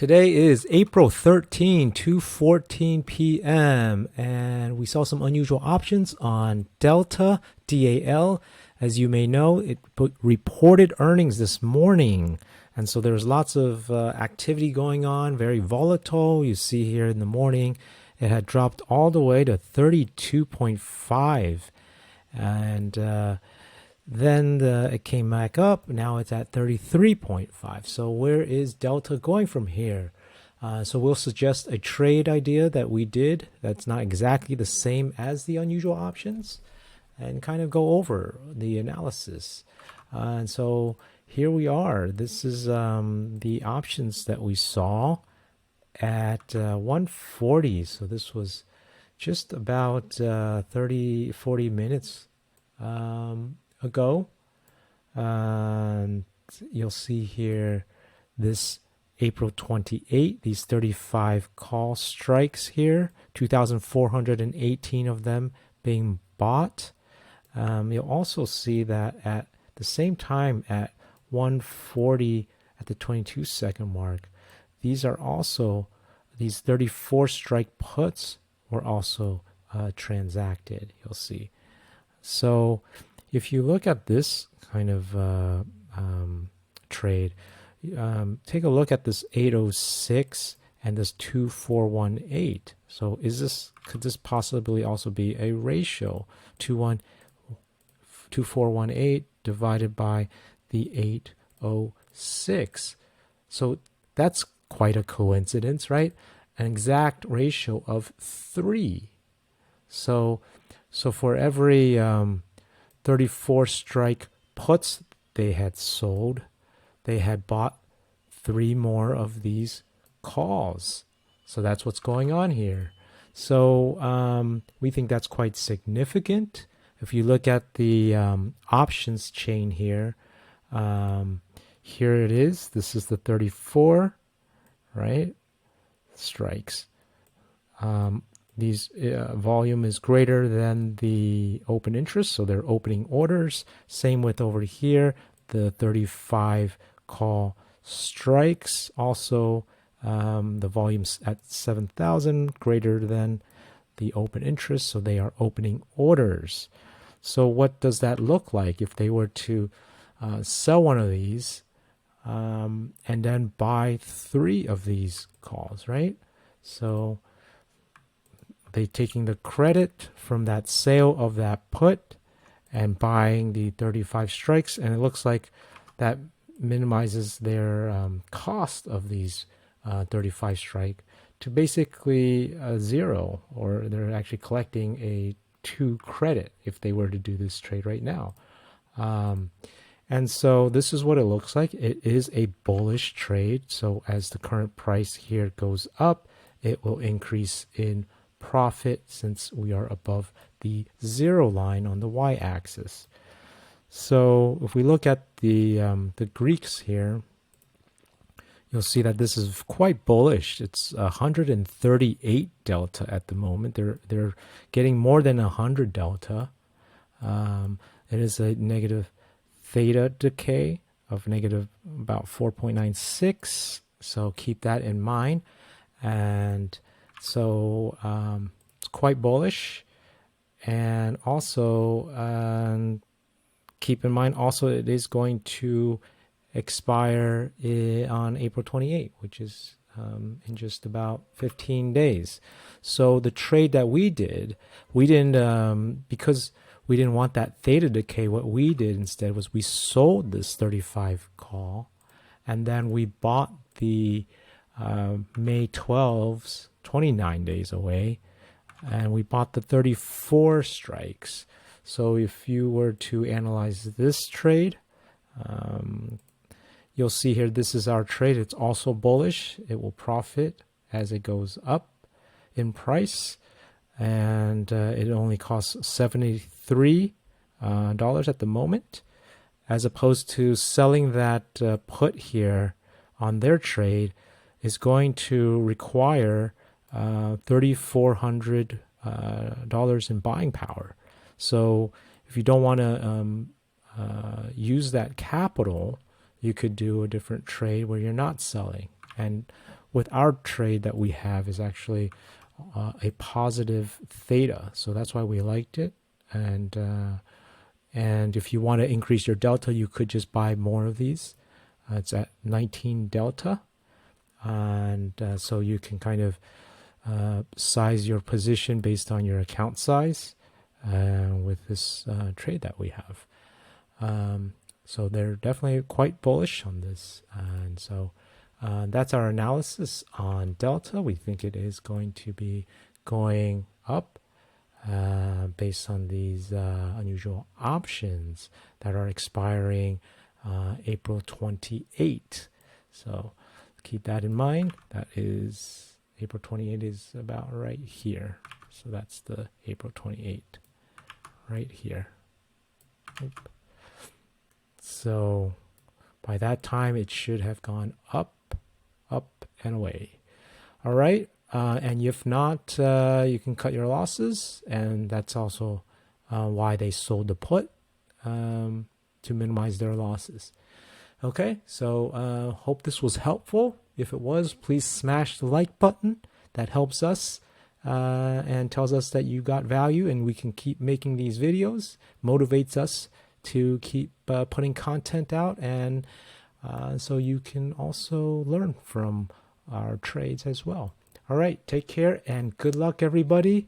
Today is April 13, 2:14 p.m. and we saw some unusual options on Delta, DAL. As you may know, it reported earnings this morning. And so there's lots of activity going on, very volatile. You see here in the morning, it had dropped all the way to 32.5. And then it came back up. Now it's at 33.5. So where is Delta going from here? So we'll suggest a trade idea that we did that's not exactly the same as the unusual options and kind of go over the analysis. And so here we are. This is the options that we saw at 140. So this was just about 40 minutes ago. And you'll see here this April 28, these 35 call strikes here, 2,418 of them being bought. You'll also see that at the same time at 140 at the 22-second mark, these 34 strike puts were also transacted, you'll see. So if you look at this kind of trade, take a look at this 806 and this 2418. So could this possibly also be a ratio? 2418 divided by the 806. So that's quite a coincidence, right? An exact ratio of 3. So for every 34 strike puts they had sold, they had bought 3 more of these calls. So that's what's going on here. So we think that's quite significant. If you look at the options chain here, here it is. This is the 34, right? Strikes. These volume is greater than the open interest, so they're opening orders. Same with over here, the 35 call strikes. Also, the volume's at 7,000, greater than the open interest, so they are opening orders. So what does that look like if they were to sell one of these and then buy 3 of these calls, right? So they taking the credit from that sale of that put and buying the 35 strikes, and it looks like that minimizes their cost of these 35 strike to basically 0, or they're actually collecting a 2 credit if they were to do this trade right now. And so this is what it looks like. It is a bullish trade. So as the current price here goes up, it will increase in profit since we are above the 0 line on the y-axis. So if we look at the Greeks here, you'll see that this is quite bullish. It's 138 delta at the moment. They're getting more than 100 delta. It is a negative theta decay of negative about 4.96. So keep that in mind. And so it's quite bullish. And also keep in mind also it is going to expire on April 28, which is in just about 15 days. So the trade that we did, we didn't, because we didn't want that theta decay, what we did instead was we sold this 35 call, and then we bought the May 12's 29 days away, and we bought the 34 strikes. So if you were to analyze this trade, you'll see here, this is our trade. It's also bullish. It will profit as it goes up in price. And it only costs $73 at the moment, as opposed to selling that put here on their trade is going to require $3,400 in buying power. So if you don't want to use that capital, you could do a different trade where you're not selling. And with our trade that we have is actually a positive theta, so that's why we liked it. And if you want to increase your delta, you could just buy more of these. It's at 19 delta, and so you can kind of size your position based on your account size with this trade that we have. So they're definitely quite bullish on this, and so that's our analysis on delta. We think it is going to be going up based on these unusual options that are expiring April 28. So keep that in mind. That is April 28 is about right here. So that's the April 28 right here. Oop. So by that time, it should have gone up, up, and away. All right. And if not, you can cut your losses. And that's also why they sold the put, to minimize their losses. Okay. So hope this was helpful. If it was, please smash the like button. That helps us and tells us that you got value and we can keep making these videos. Motivates us to keep putting content out, and so you can also learn from our trades as well. All right, take care and good luck, everybody.